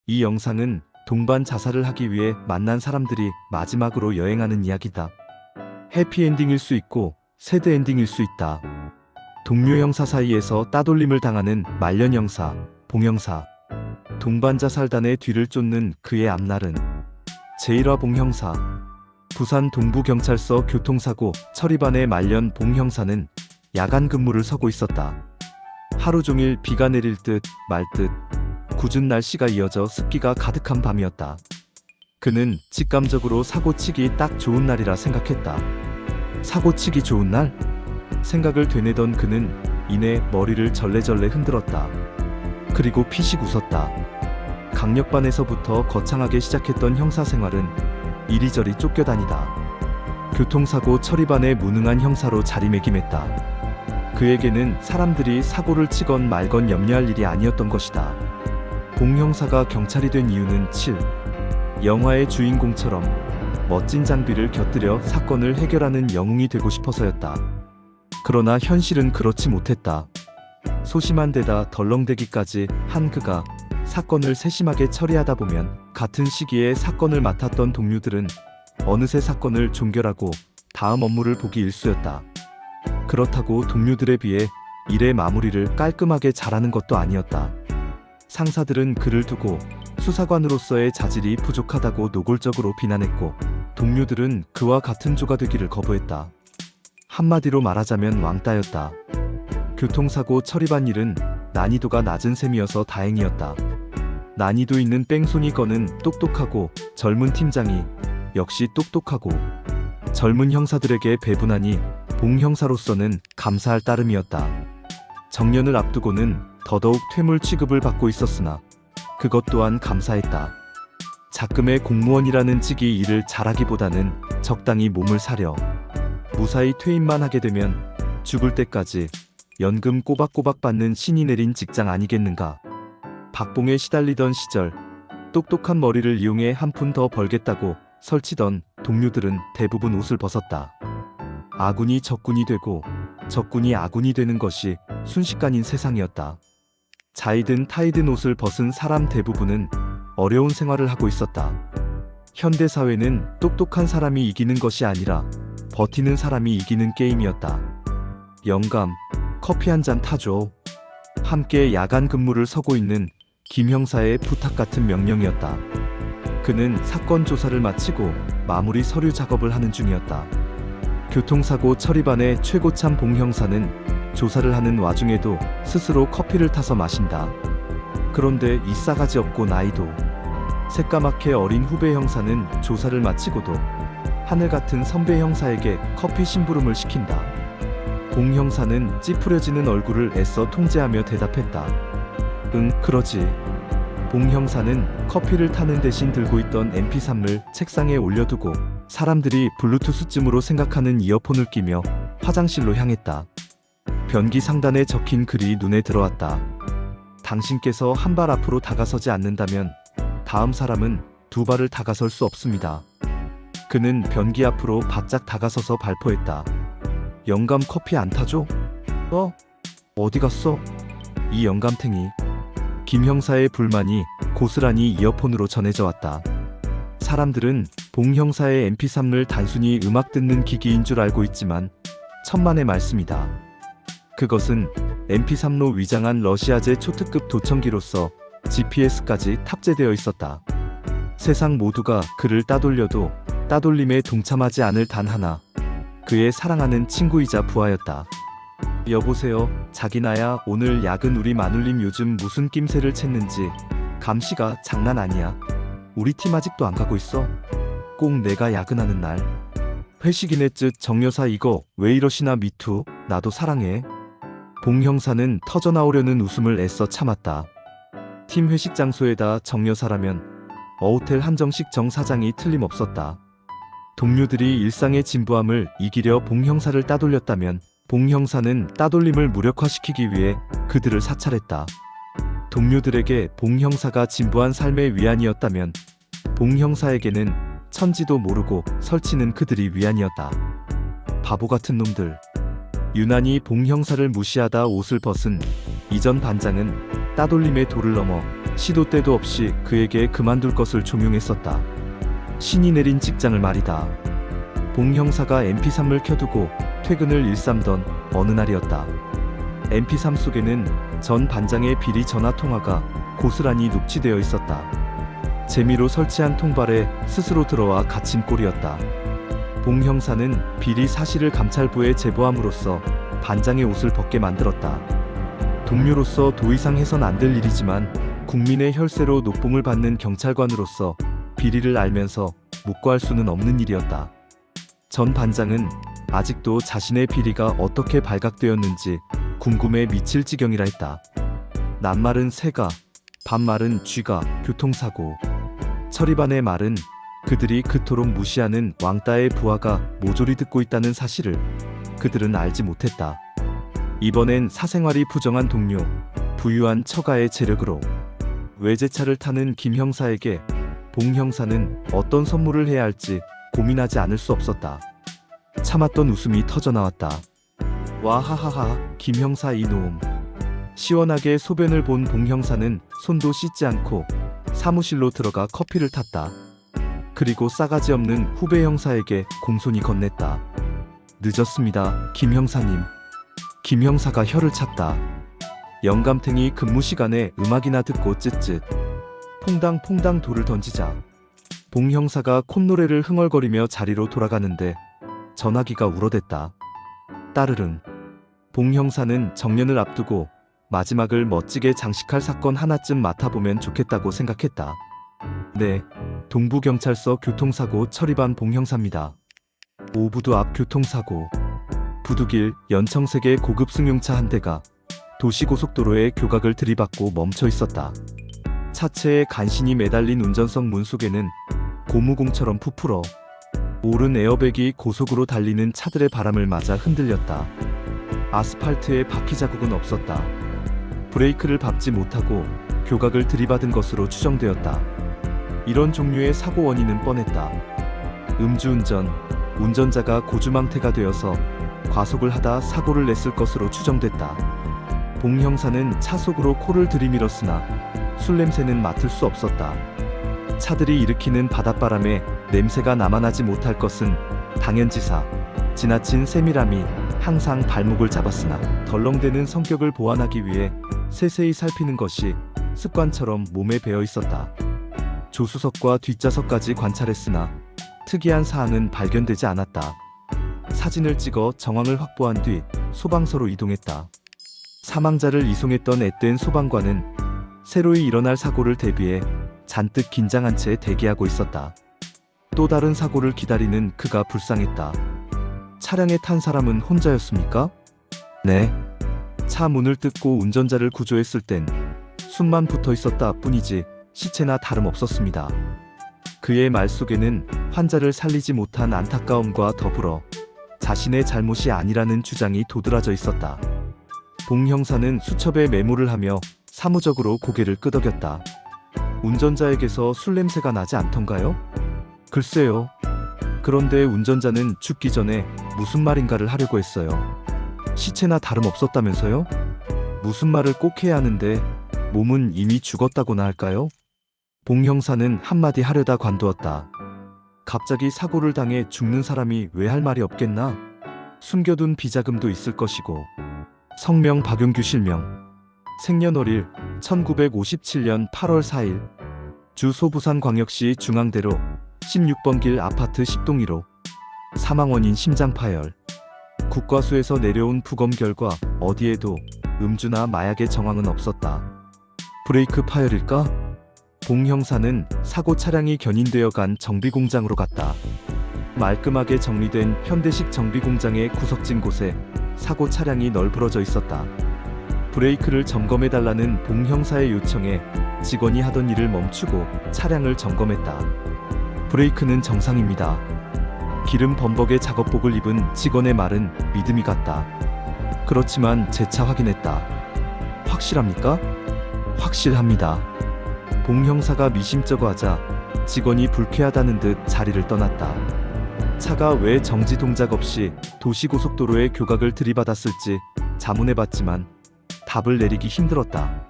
이 영상은 동반 자살을 하기 위해 만난 사람들이 마지막으로 여행하는 이야기다. 해피엔딩일 수 있고 새드엔딩일 수 있다. 동료 형사 사이에서 따돌림을 당하는 말년 형사, 봉 형사. 동반 자살단의 뒤를 쫓는 그의 앞날은 제1화 봉 형사. 부산 동부경찰서 교통사고 처리반의 말년 봉 형사는 야간 근무를 서고 있었다. 하루 종일 비가 내릴 듯 말 듯 궂은 날씨가 이어져 습기가 가득한 밤이었다. 그는 직감적으로 사고치기 딱 좋은 날이라 생각했다. 사고치기 좋은 날? 생각을 되뇌던 그는 이내 머리를 절레절레 흔들었다. 그리고 피식 웃었다. 강력반에서부터 거창하게 시작했던 형사생활은 이리저리 쫓겨다니다 교통사고 처리반의 무능한 형사로 자리매김했다. 그에게는 사람들이 사고를 치건 말건 염려할 일이 아니었던 것이다. 봉 형사가 경찰이 된 이유는 영화의 주인공처럼 멋진 장비를 곁들여 사건을 해결하는 영웅이 되고 싶어서였다. 그러나 현실은 그렇지 못했다. 소심한 데다 덜렁대기까지 한 그가 사건을 세심하게 처리하다 보면 같은 시기에 사건을 맡았던 동료들은 어느새 사건을 종결하고 다음 업무를 보기 일쑤였다. 그렇다고 동료들에 비해 일의 마무리를 깔끔하게 잘하는 것도 아니었다. 상사들은 그를 두고 수사관으로서의 자질이 부족하다고 노골적으로 비난했고 동료들은 그와 같은 조가 되기를 거부했다. 한마디로 말하자면 왕따였다. 교통사고 처리반 일은 난이도가 낮은 셈이어서 다행이었다. 난이도 있는 뺑소니 건은 똑똑하고 젊은 팀장이 역시 똑똑하고 젊은 형사들에게 배분하니 봉 형사로서는 감사할 따름이었다. 정년을 앞두고는 더더욱 퇴물 취급을 받고 있었으나 그것 또한 감사했다. 작금의 공무원이라는 직이 일을 잘하기보다는 적당히 몸을 사려 무사히 퇴임만 하게 되면 죽을 때까지 연금 꼬박꼬박 받는 신이 내린 직장 아니겠는가. 박봉에 시달리던 시절 똑똑한 머리를 이용해 한 푼 더 벌겠다고 설치던 동료들은 대부분 옷을 벗었다. 아군이 적군이 되고 적군이 아군이 되는 것이 순식간인 세상이었다. 자이든 타이든 옷을 벗은 사람 대부분은 어려운 생활을 하고 있었다. 현대사회는 똑똑한 사람이 이기는 것이 아니라 버티는 사람이 이기는 게임이었다. 영감, 커피 한 잔 타줘. 함께 야간 근무를 서고 있는 김 형사의 부탁 같은 명령이었다. 그는 사건 조사를 마치고 마무리 서류 작업을 하는 중이었다. 교통사고 처리반의 최고참 봉 형사는 조사를 하는 와중에도 스스로 커피를 타서 마신다. 그런데 이 싸가지 없고 나이도 새까맣게 어린 후배 형사는 조사를 마치고도 하늘같은 선배 형사에게 커피 심부름을 시킨다. 봉 형사는 찌푸려지는 얼굴을 애써 통제하며 대답했다. 응, 그러지. 봉 형사는 커피를 타는 대신 들고 있던 mp3을 책상에 올려두고 사람들이 블루투스쯤으로 생각하는 이어폰을 끼며 화장실로 향했다. 변기 상단에 적힌 글이 눈에 들어왔다. 당신께서 한 발 앞으로 다가서지 않는다면 다음 사람은 두 발을 다가설 수 없습니다. 그는 변기 앞으로 바짝 다가서서 발포했다. 영감 커피 안 타줘? 어디 갔어? 이 영감탱이. 김 형사의 불만이 고스란히 이어폰으로 전해져 왔다. 사람들은 봉 형사의 mp3을 단순히 음악 듣는 기기인 줄 알고 있지만 천만의 말씀이다. 그것은 mp3로 위장한 러시아제 초특급 도청기로서 GPS까지 탑재되어 있었다. 세상 모두가 그를 따돌려도 따돌림에 동참하지 않을 단 하나, 그의 사랑하는 친구이자 부하였다. 여보세요, 자기나야. 오늘 야근 우리 마눌님 요즘 무슨 낌새를 챘는지 감시가 장난 아니야. 우리 팀 아직도 안 가고 있어. 꼭 내가 야근하는 날. 회식이네 쯧. 정여사 이거 왜 이러시나. 미투, 나도 사랑해. 봉 형사는 터져나오려는 웃음을 애써 참았다. 팀 회식 장소에다 정여사라면 어호텔 한정식 정 사장이 틀림없었다. 동료들이 일상의 진부함을 이기려 봉 형사를 따돌렸다면 봉 형사는 따돌림을 무력화시키기 위해 그들을 사찰했다. 동료들에게 봉 형사가 진부한 삶의 위안이었다면 봉 형사에게는 천지도 모르고 설치는 그들이 위안이었다. 바보 같은 놈들. 유난히 봉 형사를 무시하다 옷을 벗은 이전 반장은 따돌림의 도를 넘어 시도 때도 없이 그에게 그만둘 것을 종용했었다. 신이 내린 직장을 말이다. 봉 형사가 MP3을 켜두고 퇴근을 일삼던 어느 날이었다. MP3 속에는 전 반장의 비리 전화 통화가 고스란히 녹취되어 있었다. 재미로 설치한 통발에 스스로 들어와 갇힌 꼴이었다. 봉 형사는 비리 사실을 감찰부에 제보함으로써 반장의 옷을 벗게 만들었다. 동료로서 도 이상 해선 안 될 일이지만 국민의 혈세로 녹봉을 받는 경찰관으로서 비리를 알면서 묵과할 수는 없는 일이었다. 전 반장은 아직도 자신의 비리가 어떻게 발각되었는지 궁금해 미칠 지경이라 했다. 낱말은 새가, 반말은 쥐가, 교통사고. 철이반의 말은 그들이 그토록 무시하는 왕따의 부하가 모조리 듣고 있다는 사실을 그들은 알지 못했다. 이번엔 사생활이 부정한 동료, 부유한 처가의 재력으로 외제차를 타는 김 형사에게 봉 형사는 어떤 선물을 해야 할지 고민하지 않을 수 없었다. 참았던 웃음이 터져나왔다. 와하하하, 김 형사 이놈. 시원하게 소변을 본 봉 형사는 손도 씻지 않고 사무실로 들어가 커피를 탔다. 그리고 싸가지 없는 후배 형사에게 공손히 건넸다. 늦었습니다, 김 형사님. 김 형사가 혀를 찼다. 영감탱이 근무 시간에 음악이나 듣고 쯧쯧. 퐁당퐁당 돌을 던지자. 봉 형사가 콧노래를 흥얼거리며 자리로 돌아가는데 전화기가 울어댔다. 따르릉. 봉 형사는 정년을 앞두고 마지막을 멋지게 장식할 사건 하나쯤 맡아보면 좋겠다고 생각했다. 네, 동부경찰서 교통사고 처리반 봉 형사입니다. 오부두 앞 교통사고. 부두길 연청세계 고급 승용차 한 대가 도시고속도로의 교각을 들이받고 멈춰 있었다. 차체에 간신히 매달린 운전석 문 속에는 고무공처럼 부풀어 오른 에어백이 고속으로 달리는 차들의 바람을 맞아 흔들렸다. 아스팔트에 바퀴 자국은 없었다. 브레이크를 밟지 못하고 교각을 들이받은 것으로 추정되었다. 이런 종류의 사고 원인은 뻔했다. 음주운전, 운전자가 고주망태가 되어서 과속을 하다 사고를 냈을 것으로 추정됐다. 봉 형사는 차 속으로 코를 들이밀었으나 술 냄새는 맡을 수 없었다. 차들이 일으키는 바닷바람에 냄새가 남아나지 못할 것은 당연지사. 지나친 세밀함이 항상 발목을 잡았으나 덜렁대는 성격을 보완하기 위해 세세히 살피는 것이 습관처럼 몸에 배어 있었다. 조수석과 뒷좌석까지 관찰했으나 특이한 사항은 발견되지 않았다. 사진을 찍어 정황을 확보한 뒤 소방서로 이동했다. 사망자를 이송했던 앳된 소방관은 새로이 일어날 사고를 대비해 잔뜩 긴장한 채 대기하고 있었다. 또 다른 사고를 기다리는 그가 불쌍했다. 차량에 탄 사람은 혼자였습니까? 네. 차 문을 뜯고 운전자를 구조했을 땐 숨만 붙어 있었다 뿐이지 시체나 다름없었습니다. 그의 말 속에는 환자를 살리지 못한 안타까움과 더불어 자신의 잘못이 아니라는 주장이 도드라져 있었다. 봉 형사는 수첩에 메모를 하며 사무적으로 고개를 끄덕였다. 운전자에게서 술 냄새가 나지 않던가요? 글쎄요. 그런데 운전자는 죽기 전에 무슨 말인가를 하려고 했어요. 시체나 다름없었다면서요? 무슨 말을 꼭 해야 하는데 몸은 이미 죽었다고나 할까요? 봉 형사는 한마디 하려다 관두었다. 갑자기 사고를 당해 죽는 사람이 왜 할 말이 없겠나? 숨겨둔 비자금도 있을 것이고. 성명 박용규 실명. 생년월일 1957년 8월 4일. 주소 부산광역시 중앙대로 16번 길 아파트 10동 1호. 사망 원인 심장파열. 국과수에서 내려온 부검 결과 어디에도 음주나 마약의 정황은 없었다. 브레이크 파열일까? 봉 형사는 사고 차량이 견인되어 간 정비공장으로 갔다. 말끔하게 정리된 현대식 정비공장의 구석진 곳에 사고 차량이 널브러져 있었다. 브레이크를 점검해달라는 봉 형사의 요청에 직원이 하던 일을 멈추고 차량을 점검했다. 브레이크는 정상입니다. 기름 범벅에 작업복을 입은 직원의 말은 믿음이 갔다. 그렇지만 재차 확인했다. 확실합니까? 확실합니다. 봉 형사가 미심쩍어 하자 직원이 불쾌하다는 듯 자리를 떠났다. 차가 왜 정지 동작 없이 도시고속도로의 교각을 들이받았을지 자문해봤지만 답을 내리기 힘들었다.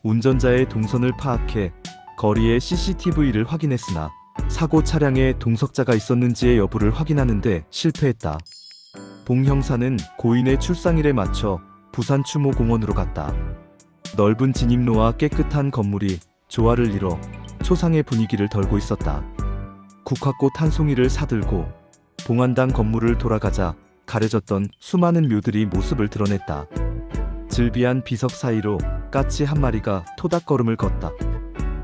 운전자의 동선을 파악해 거리의 CCTV를 확인했으나 사고 차량에 동석자가 있었는지의 여부를 확인하는데 실패했다. 봉 형사는 고인의 출상일에 맞춰 부산 추모공원으로 갔다. 넓은 진입로와 깨끗한 건물이 조화를 이뤄 초상의 분위기를 덜고 있었다. 국화꽃 한 송이를 사들고 봉안당 건물을 돌아가자 가려졌던 수많은 묘들이 모습을 드러냈다. 즐비한 비석 사이로 까치 한 마리가 토닥걸음을 걷다.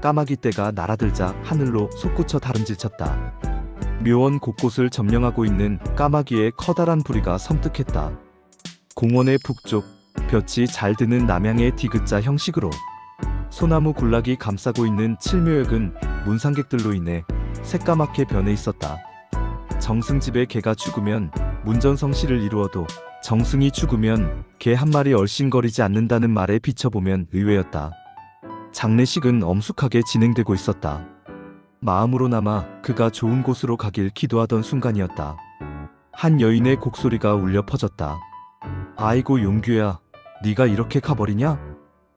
까마귀 떼가 날아들자 하늘로 솟구쳐 다름질쳤다. 묘원 곳곳을 점령하고 있는 까마귀의 커다란 부리가 섬뜩했다. 공원의 북쪽 볕이 잘 드는 남향의 디귿자 형식으로 소나무 군락이 감싸고 있는 칠묘역은 문상객들로 인해 새까맣게 변해 있었다. 정승집의 개가 죽으면 문전성시를 이루어도 정승이 죽으면 개 한 마리 얼씬거리지 않는다는 말에 비춰보면 의외였다. 장례식은 엄숙하게 진행되고 있었다. 마음으로나마 그가 좋은 곳으로 가길 기도하던 순간이었다. 한 여인의 곡소리가 울려 퍼졌다. 아이고 용규야, 네가 이렇게 가버리냐?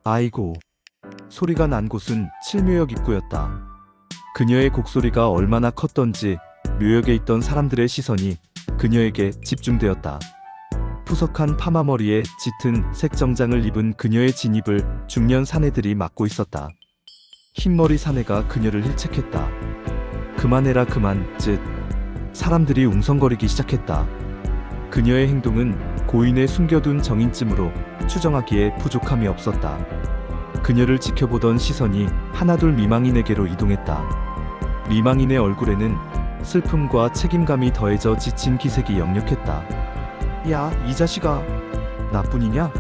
아이고. 소리가 난 곳은 칠묘역 입구였다. 그녀의 곡소리가 얼마나 컸던지 묘역에 있던 사람들의 시선이 그녀에게 집중되었다. 푸석한 파마머리에 짙은 색정장을 입은 그녀의 진입을 중년 사내들이 막고 있었다. 흰머리 사내가 그녀를 힐책했다. 그만해라 그만, 쯧. 사람들이 웅성거리기 시작했다. 그녀의 행동은 고인의 숨겨둔 정인쯤으로 추정하기에 부족함이 없었다. 그녀를 지켜보던 시선이 하나둘 미망인에게로 이동했다. 미망인의 얼굴에는 슬픔과 책임감이 더해져 지친 기색이 역력했다. 야, 이 자식아. 나뿐이냐?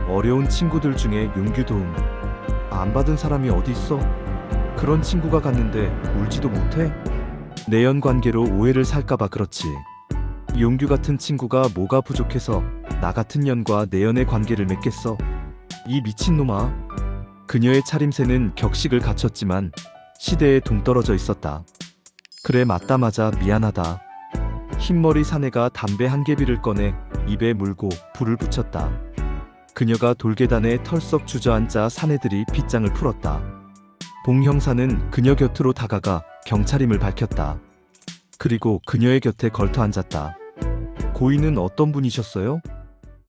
어려운 친구들 중에 용규 도움 안 받은 사람이 어디 있어? 그런 친구가 갔는데 울지도 못해? 내연 관계로 오해를 살까봐 그렇지. 용규 같은 친구가 뭐가 부족해서 나 같은 년과 내연의 관계를 맺겠어? 이 미친놈아. 그녀의 차림새는 격식을 갖췄지만 시대에 동떨어져 있었다. 그래, 맞다마자 미안하다. 흰머리 사내가 담배 한 개비를 꺼내 입에 물고 불을 붙였다. 그녀가 돌계단에 털썩 주저앉자 사내들이 빗장을 풀었다. 봉 형사는 그녀 곁으로 다가가 경찰임을 밝혔다. 그리고 그녀의 곁에 걸터 앉았다. 고인은 어떤 분이셨어요?